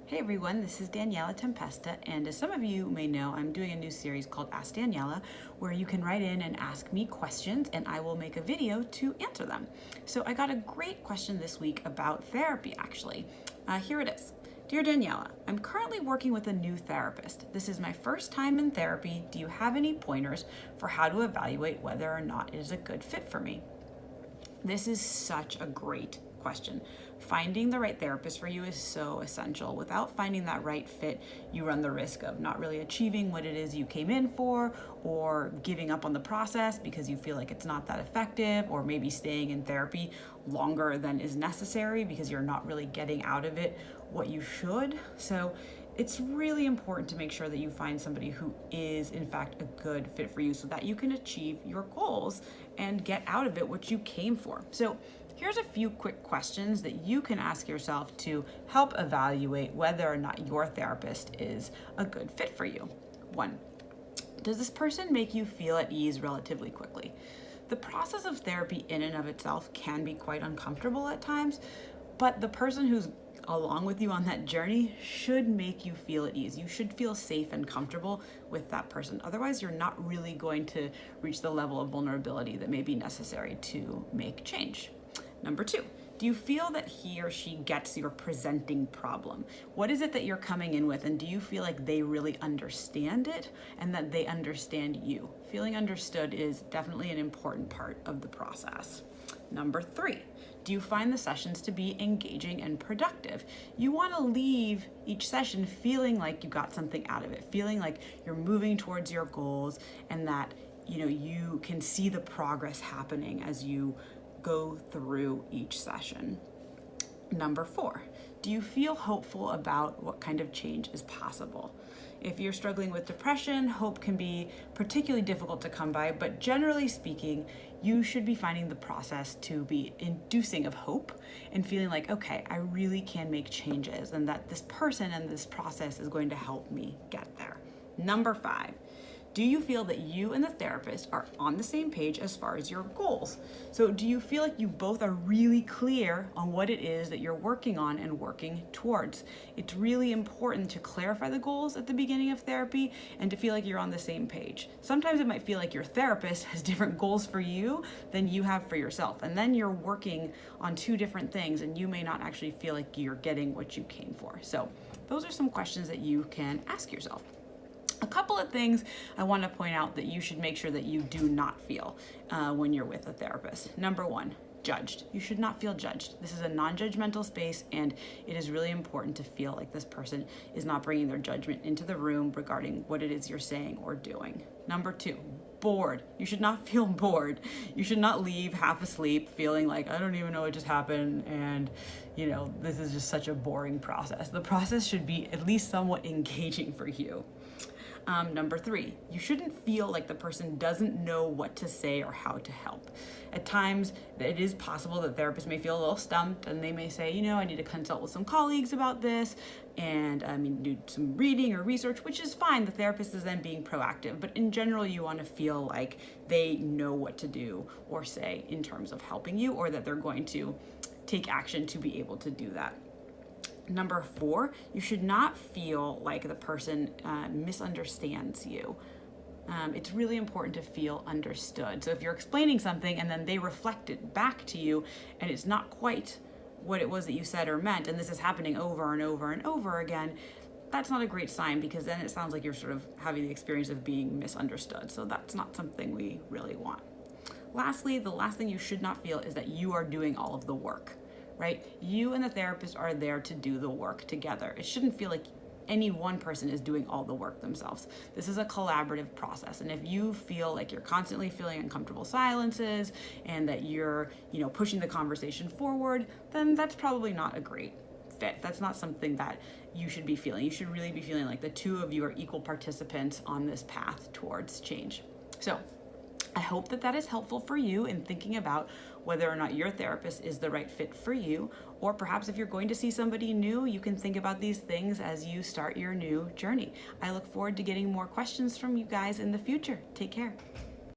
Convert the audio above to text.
Hey everyone, this is Daniela Tempesta, and as some of you may know, I'm doing a new series called Ask Daniela, where you can write in and ask me questions, and I will make a video to answer them. So I got a great question this week about therapy, actually. Here it is. Dear Daniela, I'm currently working with a new therapist. This is my first time in therapy. Do you have any pointers for how to evaluate whether or not it is a good fit for me? This is such a great question. Finding the right therapist for you is so essential. Without finding that right fit, you run the risk of not really achieving what it is you came in for, or giving up on the process because you feel like it's not that effective, or maybe staying in therapy longer than is necessary because you're not really getting out of it what you should. So it's really important to make sure that you find somebody who is in fact a good fit for you so that you can achieve your goals and get out of it what you came for. So here's a few quick questions that you can ask yourself to help evaluate whether or not your therapist is a good fit for you. 1, does this person make you feel at ease relatively quickly? The process of therapy in and of itself can be quite uncomfortable at times, but the person who's along with you on that journey should make you feel at ease. You should feel safe and comfortable with that person. Otherwise, you're not really going to reach the level of vulnerability that may be necessary to make change. Number 2, do you feel that he or she gets your presenting problem? What is it that you're coming in with, and do you feel like they really understand it and that they understand you? Feeling understood is definitely an important part of the process. Number 3, do you find the sessions to be engaging and productive? You want to leave each session feeling like you got something out of it, feeling like you're moving towards your goals, and that you can see the progress happening as you go through each session. Number 4, do you feel hopeful about what kind of change is possible? If you're struggling with depression, hope can be particularly difficult to come by, but generally speaking, you should be finding the process to be inducing of hope and feeling like, okay, I really can make changes, and that this person and this process is going to help me get there. Number 5, do you feel that you and the therapist are on the same page as far as your goals? So do you feel like you both are really clear on what it is that you're working on and working towards? It's really important to clarify the goals at the beginning of therapy and to feel like you're on the same page. Sometimes it might feel like your therapist has different goals for you than you have for yourself. And then you're working on 2 different things and you may not actually feel like you're getting what you came for. So those are some questions that you can ask yourself. A couple of things I want to point out that you should make sure that you do not feel when you're with a therapist. Number 1, judged. You should not feel judged. This is a non-judgmental space, and it is really important to feel like this person is not bringing their judgment into the room regarding what it is you're saying or doing. Number 2, bored. You should not feel bored. You should not leave half asleep feeling like, I don't even know what just happened, and this is just such a boring process. The process should be at least somewhat engaging for you. Number 3, you shouldn't feel like the person doesn't know what to say or how to help. At times, it is possible that therapists may feel a little stumped and they may say, I need to consult with some colleagues about this and do some reading or research, which is fine. The therapist is then being proactive. But in general, you want to feel like they know what to do or say in terms of helping you, or that they're going to take action to be able to do that. Number 4, you should not feel like the person misunderstands you. It's really important to feel understood. So if you're explaining something and then they reflect it back to you and it's not quite what it was that you said or meant, and this is happening over and over and over again, that's not a great sign, because then it sounds like you're sort of having the experience of being misunderstood. So that's not something we really want. Lastly, the last thing you should not feel is that you are doing all of the work. Right? You and the therapist are there to do the work together. It shouldn't feel like any one person is doing all the work themselves. This is a collaborative process. And if you feel like you're constantly feeling uncomfortable silences and that you're, pushing the conversation forward, then that's probably not a great fit. That's not something that you should be feeling. You should really be feeling like the 2 of you are equal participants on this path towards change. So I hope that is helpful for you in thinking about whether or not your therapist is the right fit for you, or perhaps if you're going to see somebody new, you can think about these things as you start your new journey. I look forward to getting more questions from you guys in the future. Take care.